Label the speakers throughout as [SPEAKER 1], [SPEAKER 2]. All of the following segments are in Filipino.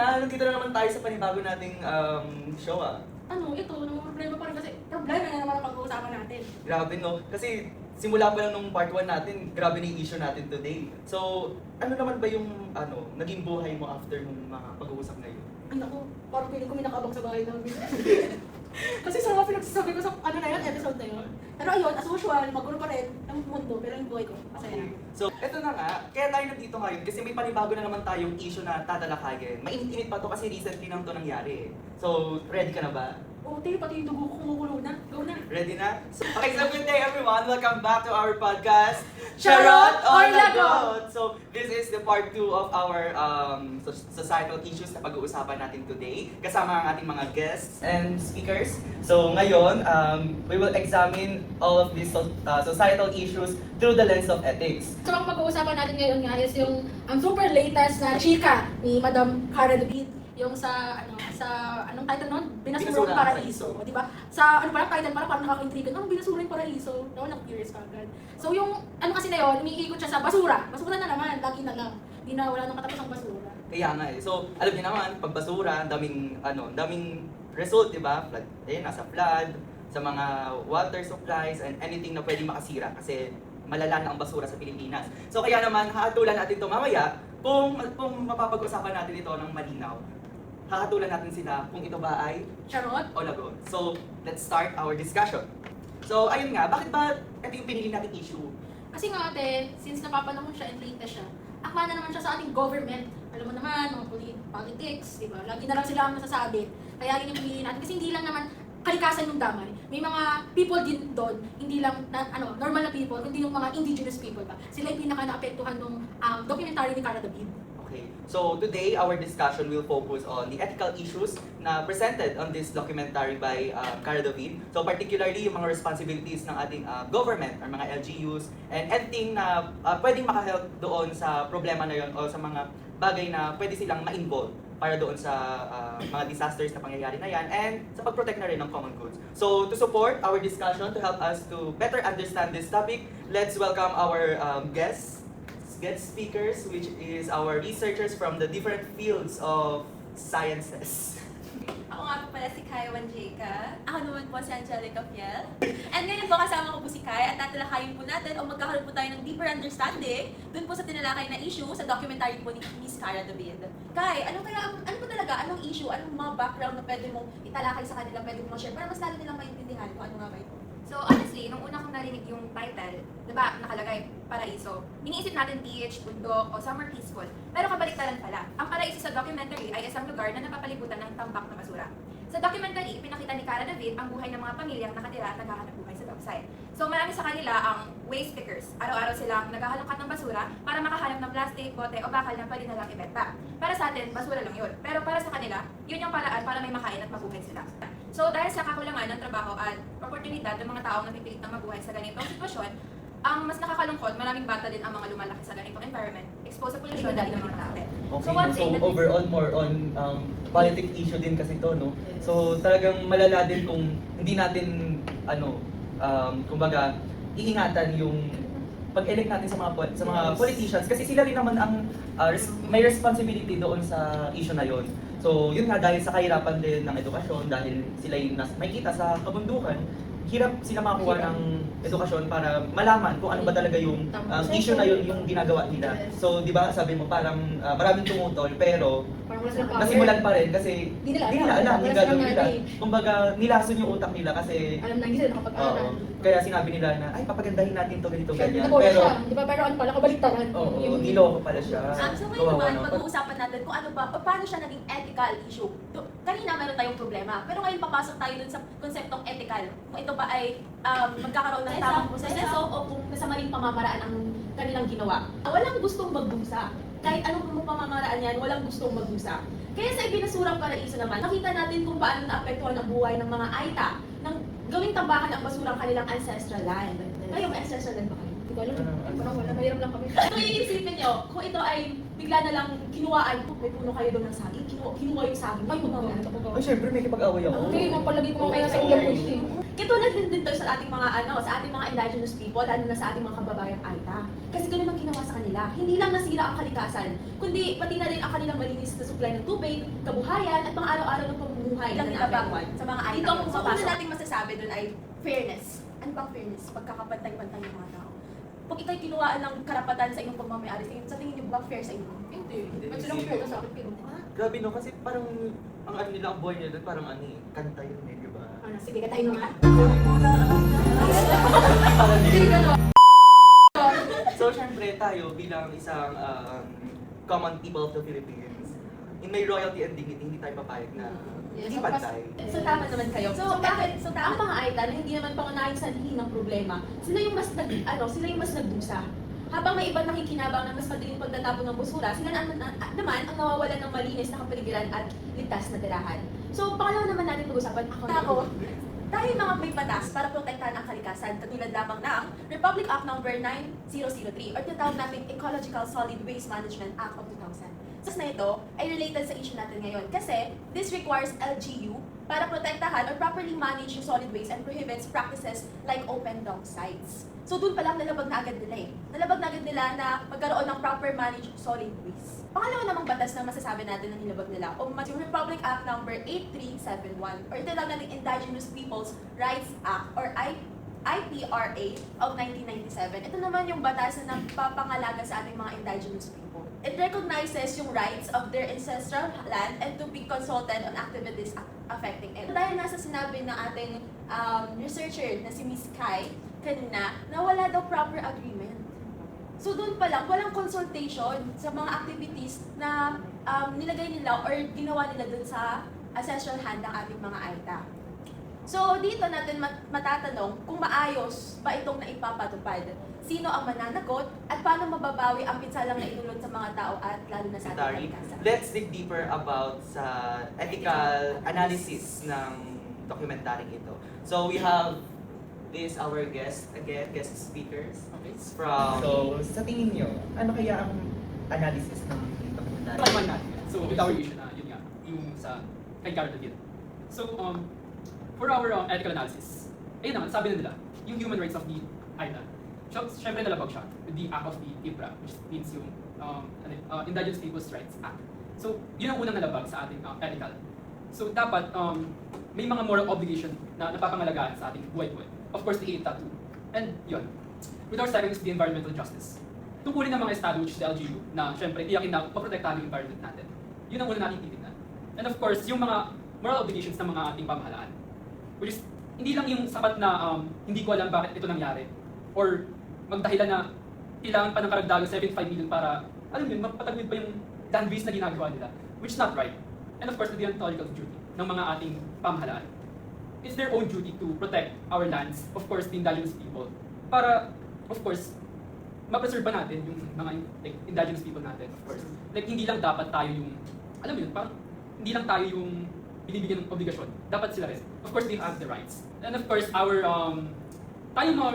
[SPEAKER 1] nandito na naman tayo sa panibago nating show
[SPEAKER 2] Ito, problema pa rin kasi problema na naman ang pag-uusapan natin.
[SPEAKER 1] Grabe no, kasi simula pa lang nung part 1 natin, grabe na yung issue natin today. So, ano naman ba yung naging buhay mo after nung mga pag-uusap ngayon?
[SPEAKER 2] Ay naku, parang feeling ko may nakabang sa bahay namin. Kasi sa mga pinagsasabi ko sa episode na yun. Pero ayun, as usual, magulo pa rin ang mundo, pero yung buhay ko, masaya na.
[SPEAKER 1] So, eto na nga, kaya tayo nandito ngayon kasi may panibago na naman tayong issue na tatalakayin. Mainit-init pa to kasi recently lang to nangyari. So, ready ka na ba?
[SPEAKER 2] Te, pati yung dugo ko kumukulo na. Go na.
[SPEAKER 1] Ready na? So, okay, so good day everyone. Welcome back to our podcast,
[SPEAKER 2] Charot or
[SPEAKER 1] Lagot! So, this is the part 2 of our societal issues na pag-uusapan natin today. Kasama ang ating mga guests and speakers. So, ngayon, we will examine all of these societal issues through the lens of ethics.
[SPEAKER 2] So, ang pag-uusapan natin ngayon nga is yung ang super latest na chika ni Madam Cara David. Yung anong title nun? Binasurang Paraiso. O, diba? Sa, title parang nakaka-intrigue. Binasurang Paraiso? Ako na-curious ka agad. So, yung, kasi na yun, umiikot siya sa basura. Basura na naman, lagi na lang. Di na, wala nang katapos ang basura.
[SPEAKER 1] Kaya nga eh. So, alam niyo naman, pag basura, daming result, diba? Flood, nasa flood, sa mga water supplies, and anything na pwedeng makasira. Kasi, malala na ang basura sa Pilipinas. So, kaya naman, hahatulan natin ito mamaya kung mapapag-usapan natin ito ng malinaw. Hahatulan natin sila kung ito ba ay
[SPEAKER 2] Charot
[SPEAKER 1] o lagot. So, let's start our discussion. So, ayun nga, bakit ba ito yung pinili nating issue?
[SPEAKER 2] Kasi nga ate, since napapanahon siya and latest siya, akma na naman siya sa ating government. Alam mo naman, mga politics, di ba? Lagi na lang sila ang nasasabi. Kaya yun yung pinili natin. Kasi hindi lang naman kalikasan yung damay. May mga people din doon, hindi lang normal na people, kundi yung mga indigenous people pa. Sila yung pinaka naapektuhan ng documentary ni Cara David.
[SPEAKER 1] Okay. So today, our discussion will focus on the ethical issues na presented on this documentary by Cara David. So particularly, yung mga responsibilities ng ating government, or mga LGUs, and anything na pwedeng makahelp doon sa problema na yun o sa mga bagay na pwede silang ma-involve para doon sa mga disasters na pangyayari na yan and sa pag-protect na rin ng common goods. So to support our discussion, to help us to better understand this topic, let's welcome our guest speakers, which is our researchers from the different fields of sciences.
[SPEAKER 3] Ako nga po pala si Kai Wanjeka. Ako naman po si Angelica Fiel. And ngayon po kasama ko po si Kai at tatalakayin po natin o magkakaroon po tayo ng deeper understanding dun po sa tinalakay na issue sa documentary po ni Miss Cara David. Kai, ano po talaga, anong issue, anong mga background na pwede mong italakay sa kanila, pwede mong share para mas lalo nilang maintindihan kung ano nga ba ito?
[SPEAKER 4] So honestly, nung una kong narinig yung title, diba, nakalagay, Paraiso, iniisip natin beach, bundok, o somewhere peaceful. Pero kabaliktaran pala, ang Paraiso sa documentary ay isang lugar na napapalibutan ng tambak na basura. Sa documentary, pinakita ni Cara David ang buhay ng mga pamilyang nakatira at naghahanap buhay sa dockside. So marami sa kanila ang waste pickers. Araw-araw silang naghahalongkat ng basura para makahanap ng plastic, bote o bakal na pwede na lang ibenta. Para sa atin, basura lang yun. Pero para sa kanila, yun yung paraan para may makain at mabuhay sila. So dahil sa kakulangan ng trabaho at oportunidad ng mga taong napipilit na mabuhay sa ganitong sitwasyon, ang mas nakakalungkot, maraming bata din ang mga lumalaki sa ganitong environment, exposed sa pollution dahil ng mga tao.
[SPEAKER 1] Okay,
[SPEAKER 4] one
[SPEAKER 1] so
[SPEAKER 4] thing that
[SPEAKER 1] overall more on politic issue din kasi to, no? So talagang malala din kung hindi natin kumbaga iingatan yung pag-elect natin sa mga politicians kasi sila rin naman ang may responsibility doon sa issue na yon. So yun nga, dahil sa kahirapan din ng edukasyon, dahil sila yung may kita sa kabundukan, hirap sila makakuha ng edukasyon para malaman kung ano ba talaga yung issue na yun yung ginagawa nila. So, di ba, sabi mo parang maraming tumutol pero nasimulan pa rin kasi di nila alam yung gagawin nila. Kumbaga, nilason yung utak nila kasi
[SPEAKER 2] Alam na hindi sila nakapag-aral.
[SPEAKER 1] kaya sinabi nila na ay papagandahin natin to ganito ganyan.
[SPEAKER 2] Pero,
[SPEAKER 1] Pero
[SPEAKER 2] di ba, pero ano pala, kabaliktaran.
[SPEAKER 1] niloko pala siya.
[SPEAKER 3] So ngayon naman, pag-uusapan natin kung ano ba, paano siya naging ethical issue. Kanina meron tayong problema, pero ngayon papasok tayo dun sa konseptong ethical. Kung ito ba ay magkakaroon ng tamang proseso o kung sa maling pamamaraan ang kanilang ginawa. Walang gustong magdusa. Kahit anong pamamaraan yan, walang gustong magdusa. Kaya sa Ibinasurang Paraiso naman, nakita natin kung paano naapektuhan ang buhay ng mga Aita nang gawing tambakan ang basura ang kanilang ancestral land. Kayo, may ancestral land ba kayo?
[SPEAKER 2] Hindi ko alam.
[SPEAKER 1] Ano?
[SPEAKER 2] Parang wala, mahirap lang kami.
[SPEAKER 3] Kung iisipin nyo, kung ito ay bigla na lang kinuhaan, may puno kayo doon ng saging, kinuha yung saging, ay
[SPEAKER 1] Ay, syempre may kipag-away ako.
[SPEAKER 2] Okay, mapalagi ko kaya sa ulam ko eh.
[SPEAKER 3] Katulad din dito sa ating mga sa ating mga indigenous people, lalo na sa ating mga kababayang Aita. Kasi ganun ang ginawa sa kanila. Hindi lang nasira ang kalikasan, kundi pati na rin ang kanilang malinis na supply ng tubig, kabuhayan, at mga araw-araw ng pamumuhay na nilabangwan sa mga Aita.
[SPEAKER 4] Dito,
[SPEAKER 3] Sa
[SPEAKER 4] so,
[SPEAKER 3] paso
[SPEAKER 4] una
[SPEAKER 3] nating masasabi doon ay fairness. Ano bang fairness? Pagkakapantay-pantay ng mga tao. Pag ikaw'y kinuhaan ng karapatan sa inyong pagmamayari, sa tingin niyo ba fair sa inyo?
[SPEAKER 2] Hindi. Ba't sila kaya sa akin? Pero,
[SPEAKER 1] Grabe no, kasi parang ang ano nila, ang buhay nila doon, parang ano eh, kanta yun eh, di ba?
[SPEAKER 2] ano, sige, katayin mo nga.
[SPEAKER 1] So, syempre tayo bilang isang common people of the Philippines, in may royalty and dignity, hindi tayo papayag na
[SPEAKER 2] Yes,
[SPEAKER 1] hindi
[SPEAKER 2] so,
[SPEAKER 1] pantay.
[SPEAKER 3] So tama naman kayo. So bakit ang mga Aita na hindi naman pangunahing sanhi ng problema, sila yung mas sila yung mas nagdusa. Habang may ibang nakikinabang ng mas madaling pagtatapon ng basura, sila naman ang nawawalan ng malinis na kapaligiran at ligtas na tirahan. So pangalawa naman natin pag-usapan ako. Dahil mga may batas para protektahan ang kalikasan, katulad lamang ng Republic Act No. 9003 or tinatawag nating Ecological Solid Waste Management Act of 2000. Tapos na ito ay related sa issue natin ngayon kasi this requires LGU para protektahan or properly manage yung solid waste and prohibits practices like open dump sites. So doon pa lang nalabag na agad nila eh. Nalabag na agad nila na magkaroon ng proper managed solid waste. Pangalawa namang batas na masasabi natin na nilabag nila o yung Republic Act No. 8371 or tinatawag nating Indigenous Peoples' Rights Act or IPRA of 1997. Ito naman yung batas na nagpapangalaga sa ating mga indigenous people. It recognizes yung rights of their ancestral land and to be consulted on activities affecting it. Dahil nasa sinabi ng ating researcher na si Miss Kai kanina na wala daw proper agreement. So doon pa lang, walang consultation sa mga activities na nilagay nila or ginawa nila doon sa ancestral hand ng ating mga Aita. So dito natin matatanong kung maayos ba itong naipapatupad. Sino ang mananagot at paano mababawi ang pinsalang na inulot sa mga tao at lalo na sa ating
[SPEAKER 1] Tari,
[SPEAKER 3] kalikasan.
[SPEAKER 1] let's dig deeper about sa ethical analysis ng documentary ito. So we have this our guest speakers.
[SPEAKER 5] Okay.
[SPEAKER 1] It's from... So, sa tingin nyo, ano kaya ang analysis ng documentary?
[SPEAKER 5] Paliwan natin. So, with our issue na, yun nga, yung sa kay Carol David. So, for our ethical analysis, ayun naman, sabi na nila, yung human rights of the Aita. So, syempre nalabag siya with the act of the IPRA, which means yung Indigenous Peoples' Rights Act. So, yun ang unang nalabag sa ating ethical. So, dapat may mga moral obligation na napapangalagaan sa ating buhay-buhay. Of course, the AITA too. And yun. With our second is the environmental justice. Tungkulin ng mga estado, which is the LGU, na syempre tiyakin na maprotektahan yung environment natin. Yun ang una natin titignan. And of course, yung mga moral obligations ng mga ating pamahalaan. Which is, hindi lang yung sapat na hindi ko alam bakit ito nangyari. Or magdahilan na kailangan pa ng karagdagang 75 million para, alam yun, mapatagwid pa yung land waste na ginagawa nila. Which is not right. And of course, the deontological duty ng mga ating pamahalaan. It's their own duty to protect our lands, of course, the indigenous people, para, of course, ma-preserve natin yung mga like, indigenous people natin, of course. Like, hindi lang dapat tayo yung, alam mo yun, parang, hindi lang tayo yung binibigyan ng obligasyon. Dapat sila rin. Of course, they have the rights. And of course, our, tayong mga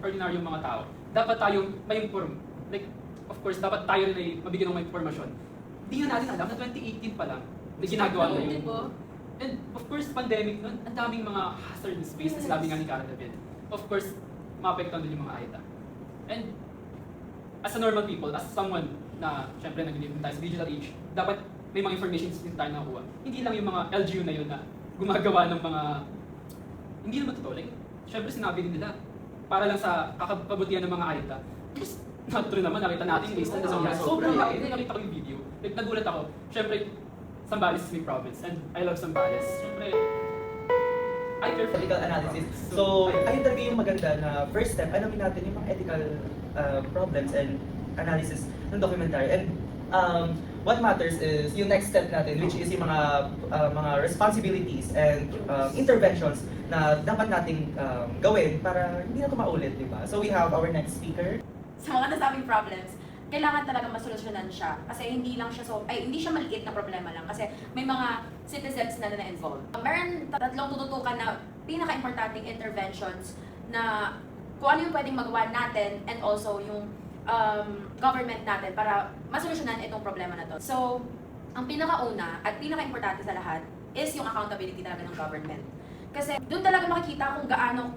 [SPEAKER 5] ordinaryong mga tao, dapat tayong ma-inform. Like, of course, dapat tayo rin ay mabigyan ng mga informasyon. Hindi nga natin alam na 2018 pa lang, na ginagawa na yun. And of course, pandemic nun, ang daming mga hazardous waste na sinabi nga ni Cara David. Of course, maapektuhan din yung mga Aita. And as a normal people, as someone na syempre nag-live tayo sa digital age, dapat may mga information din tayo nakuha. Hindi lang yung mga LGU na yun na gumagawa ng mga, hindi naman totoo. Like, syempre sinabi din nila, para lang sa kakabutihan ng mga Aita. Just not true naman, nakita natin yung waste na nangyari. Sobrang laki, nakita ko yung video. Like, nagulat ako. Syempre, Zambales is my province, and I love Zambales. Siyempre, I care for
[SPEAKER 1] Ethical analysis. So, ayun talaga yung maganda na first step, alamin natin yung mga ethical problems and analysis ng documentary. And what matters is yung next step natin, which is yung mga responsibilities and interventions na dapat nating gawin para hindi na ito maulit, di ba? So, we have our next speaker.
[SPEAKER 6] Sa mga nasabing problems, kailangan talaga masolusyonan siya kasi hindi lang siya hindi siya maliit na problema lang kasi may mga citizens na na-involve. Meron tatlong tututukan na pinaka-importanting interventions na kung ano yung pwedeng magawa natin and also yung government natin para masolusyonan itong problema na to. So, ang pinakauna at pinaka-importante sa lahat is yung accountability talaga ng government. Kasi doon talaga makikita kung gaano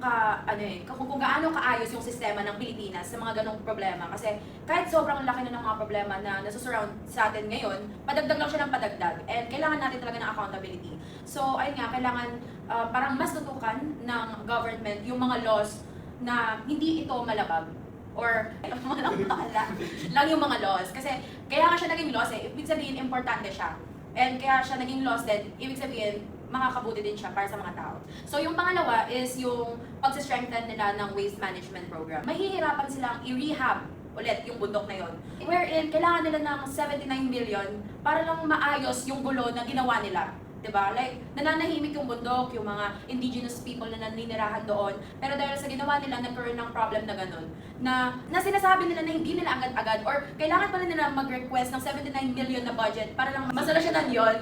[SPEAKER 6] kung gaano kaayos yung sistema ng Pilipinas sa mga ganong problema. Kasi kahit sobrang laki na ng mga problema na nasusurround sa atin ngayon, padagdag lang siya ng padagdag. And kailangan natin talaga ng accountability. So, ayun nga, kailangan parang mas tutukan ng government yung mga laws na hindi ito malabag. Or, lang yung mga laws. Kasi kaya nga siya naging laws ibig sabihin importante siya. And kaya siya naging laws din, ibig sabihin makakabuti din siya para sa mga tao. So yung pangalawa is yung pag-strengthen nila ng waste management program. Mahihirapan silang i-rehab ulit yung bundok na yon. Wherein kailangan nila ng 79 million para lang maayos yung gulo na ginawa nila. Diba? Like, nananahimik yung bundok, yung mga indigenous people na naninirahan doon. Pero dahil sa ginawa nila, nagkaroon ng problem na ganun. Na sinasabi nila na hindi nila agad-agad or kailangan pa rin nila mag-request ng 79 million na budget para lang masolusyonan yon.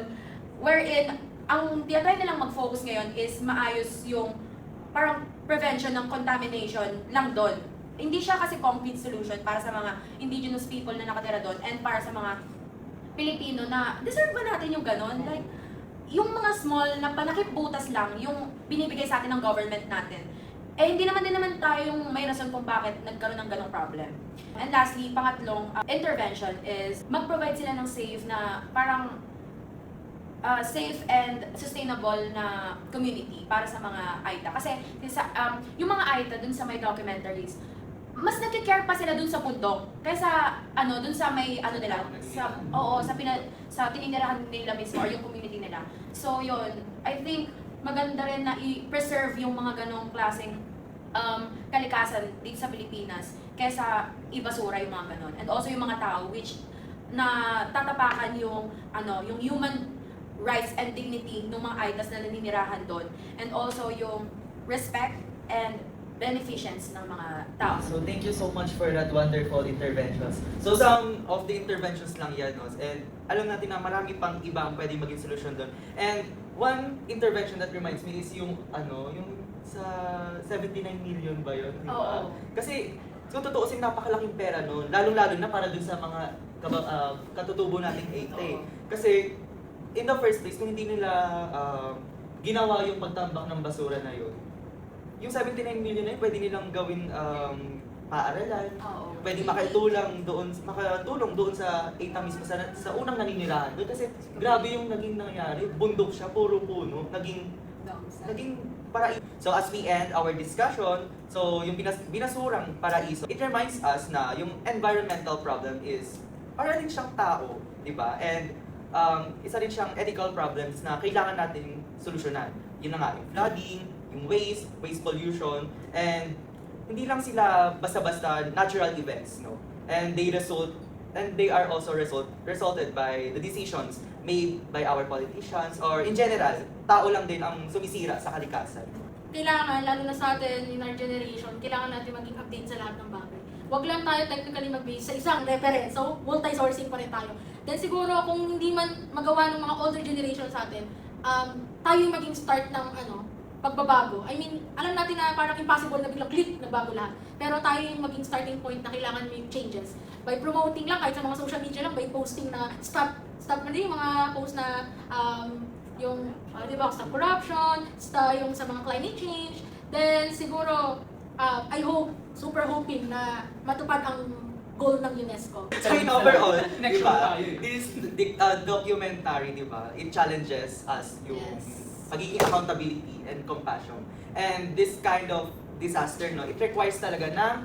[SPEAKER 6] Wherein, ang tinatry nilang mag-focus ngayon is maayos yung parang prevention ng contamination lang doon. Hindi siya kasi complete solution para sa mga indigenous people na nakatira doon and para sa mga Pilipino na deserve ba natin yung ganon? Like, yung mga small na panakip butas lang yung binibigay sa atin ng government natin. Eh, hindi naman din naman tayong may rason kung bakit nagkaroon ng ganong problem. And lastly, pangatlong intervention is mag-provide sila ng safe na parang safe and sustainable na community para sa mga AITA. Kasi yung mga AITA dun sa may documentaries, mas nagki-care pa sila dun sa bundok kaysa dun sa may nila sa tininirahan nila mismo or yung community nila. So yun, I think maganda rin na i-preserve yung mga ganong klaseng kalikasan dito sa Pilipinas kaysa ibasura yung mga ganon. And also yung mga tao which na tatapakan yung human rights and dignity ng mga AITAs na naninirahan doon. And also yung respect and beneficence ng mga tao.
[SPEAKER 1] So thank you so much for that wonderful interventions. So some of the interventions lang yan, no? And alam natin na marami pang iba ang pwedeng maging solusyon doon. And one intervention that reminds me is yung yung sa 79 million ba yun? Diba?
[SPEAKER 6] Oo.
[SPEAKER 1] Kasi kung tutuusin, napakalaking pera noon. Lalo-lalo na para dun sa mga katutubo nating 8 Kasi in the first place, kung hindi nila ginawa yung pagtambak ng basura na yun, yung 79 million na yun, pwede nilang gawin paaralan,
[SPEAKER 6] Oo.
[SPEAKER 1] pwede makatulong doon sa ETA mismo, sa unang naninirahan doon. Kasi grabe yung naging nangyari, bundok siya, puro puno, naging paraiso. So as we end our discussion, so yung binasurang paraiso, it reminds us na yung environmental problem is para rin siyang tao, di ba? And isa rin siyang ethical problems na kailangan natin solusyonan. Yun na nga, yung flooding, yung waste pollution, and hindi lang sila basta-basta natural events, no? And they are also resulted by the decisions made by our politicians, or in general, tao lang din ang sumisira sa kalikasan.
[SPEAKER 2] Kailangan, lalo na sa atin, in our generation, kailangan natin maging update sa lahat ng bagay. Huwag lang tayo technically mag-base sa isang reference, so multi-sourcing pa rin tayo. Then siguro kung hindi man magawa ng mga older generation sa atin, tayo yung maging start ng pagbabago. I mean, alam natin na parang impossible na biglang click, nagbago lahat. Pero tayo yung maging starting point na kailangan may changes. By promoting lang, kahit sa mga social media lang, by posting na stop na din yung mga post na di ba, stop corruption, stop yung sa mga climate change. Then siguro, I hope, super hoping na matupad ang goal ng UNESCO.
[SPEAKER 1] So in overall,
[SPEAKER 5] Next
[SPEAKER 1] di ba,
[SPEAKER 5] show tayo.
[SPEAKER 1] this documentary, di ba, it challenges us yung pagiging accountability and compassion. And this kind of disaster, no, it requires talaga ng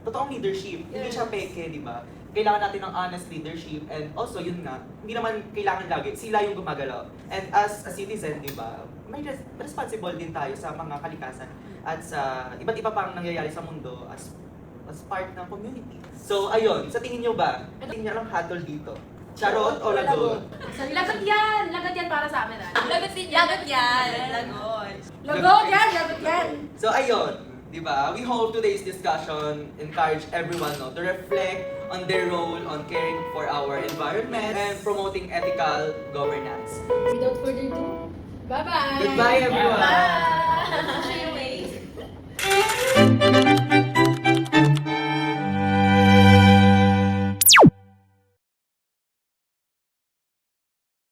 [SPEAKER 1] totoong leadership. Hindi siya peke, di ba? Kailangan natin ng honest leadership, and also yun nga, hindi naman kailangan lagi sila yung gumagalaw. And as a citizen, di ba, may responsible din tayo sa mga kalikasan at sa iba't iba pang nangyayari sa mundo as part ng community. So ayun, sa tingin nyo ba, tingin nyo lang hatol dito? Charot o lagot?
[SPEAKER 6] Lagot yan para sa amin
[SPEAKER 3] Lagot din yan. Lagot yan. Lagot.
[SPEAKER 2] Lagot yan!
[SPEAKER 1] So ayun, di ba? We hope today's discussion encourage everyone to reflect on their role on caring for our environment and promoting ethical governance.
[SPEAKER 2] Without further ado, bye-bye!
[SPEAKER 1] Goodbye everyone!
[SPEAKER 3] Bye!
[SPEAKER 2] Bye!